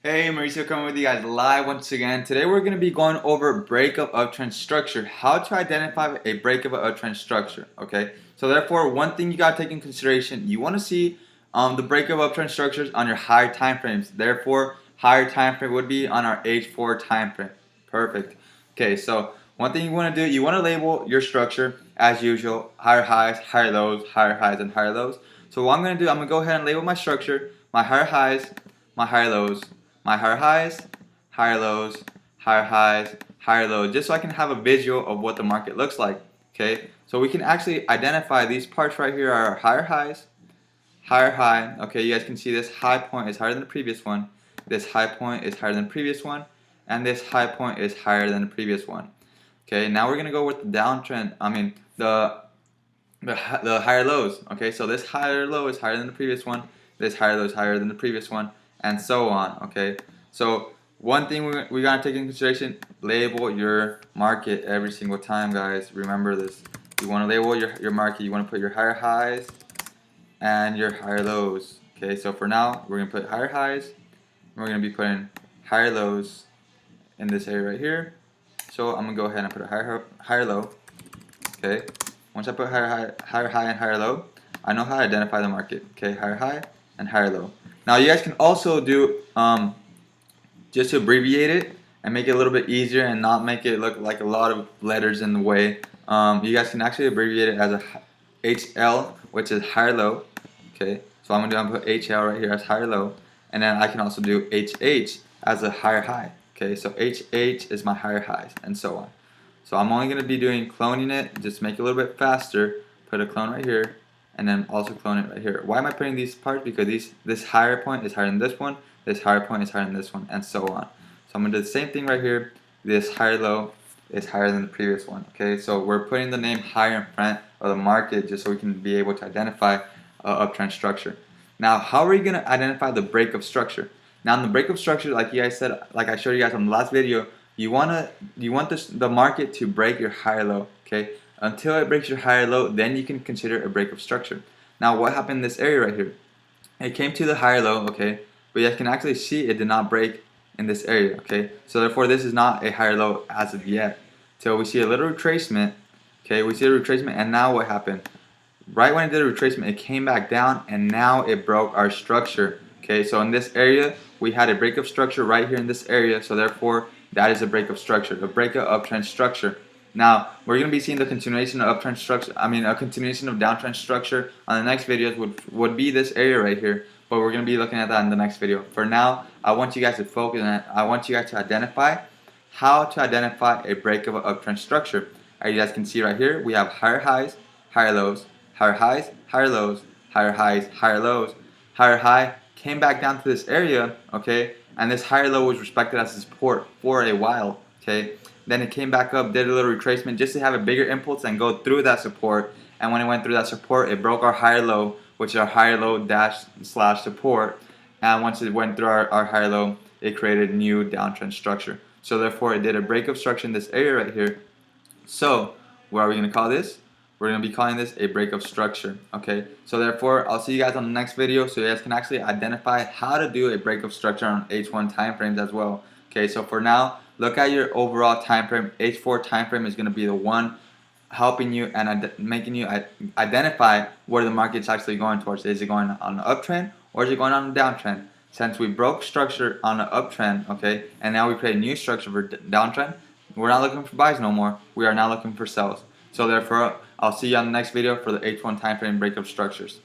Hey, Mauricio coming with you guys live once again. Today we're going to be going over breakup uptrend structure, how to identify a breakup uptrend structure, okay? So therefore, one thing you got to take in consideration, you want to see the breakup uptrend structures on your higher time frames. Therefore, higher time frame would be on our H4 time frame. Perfect. Okay, so one thing you want to do, you want to label your structure as usual, higher highs, higher lows, and higher lows. So what I'm going to do, I'm going to go ahead and label my structure, my higher highs, my higher lows, my higher highs, higher lows, higher lows, just so I can have a visual of what the market looks like. Okay, so we can actually identify these parts right here are higher highs, higher high. Okay, you guys can see this high point is higher than the previous one, this high point is higher than the previous one, and this high point is higher than the previous one. Okay, now we're gonna go with the downtrend. I mean the higher lows. Okay, so this higher low is higher than the previous one, this higher low is higher than the previous one, and so on. Okay, so one thing we gotta take into consideration: label your market every single time, guys. Remember this. You want to label your market. You want to put your higher highs and your higher lows. Okay, so for now we're gonna put higher highs, and we're gonna be putting higher lows in this area right here. So I'm gonna go ahead and put a higher low. Okay. Once I put higher high, and higher low, I know how to identify the market. Okay, higher high and higher low. Now you guys can also do just to abbreviate it and make it a little bit easier and not make it look like a lot of letters in the way. You guys can actually abbreviate it as a HL, which is higher low. Okay, so I'm gonna put HL right here as higher low, and then I can also do HH as a higher high. Okay, so HH is my higher highs, and so on. So I'm only going to be doing cloning it, just make it a little bit faster, put a clone right here, and then also clone it right here. Why am I putting these parts? Because this higher point is higher than this one, this higher point is higher than this one, and so on. So I'm going to do the same thing right here. This higher low is higher than the previous one. Okay, so we're putting the name higher in front of the market just so we can be able to identify uptrend structure. Now, how are we going to identify the breakup structure? Now, in the breakup structure, like you guys said, like I showed you guys on the last video, you want the market to break your higher low. Okay, until it breaks your higher low, then you can consider a breakup structure. Now, what happened in this area right here? It came to the higher low, okay, but you can actually see it did not break in this area. Okay, so therefore this is not a higher low as of yet. So we see a little retracement. Okay, we see a retracement, and now what happened? Right when it did a retracement, it came back down, and now it broke our structure. Okay, so in this area, we had a breakup structure right here in this area, so therefore that is a breakup structure, a breakup uptrend structure. Now, we're going to be seeing the continuation of uptrend structure, a continuation of downtrend structure on the next videos would be this area right here, but we're going to be looking at that in the next video. For now, I want you guys to focus on it. I want you guys to identify how to identify a breakup uptrend structure. As you guys can see right here, we have higher highs, higher lows, higher highs, higher lows, higher highs, higher lows, higher high, came back down to this area, okay, and this higher low was respected as support for a while, okay. Then it came back up, did a little retracement just to have a bigger impulse and go through that support, and when it went through that support, it broke our higher low, which is our higher low dash slash support, and once it went through our higher low, it created a new downtrend structure. So therefore, it did a breakup structure in this area right here. So what are we going to call this? We're going to be calling this a breakup structure. Okay, so therefore I'll see you guys on the next video so you guys can actually identify how to do a breakup structure on H1 time frames as well. Okay, so for now, look at your overall time frame. H4 time frame is going to be the one helping you and making you identify where the market's actually going towards. Is it going on an uptrend or is it going on a downtrend? Since we broke structure on an uptrend, okay, and now we create a new structure for downtrend, we're not looking for buys no more. We are now looking for sells. So therefore, I'll see you on the next video for the H1 time frame breakup structures.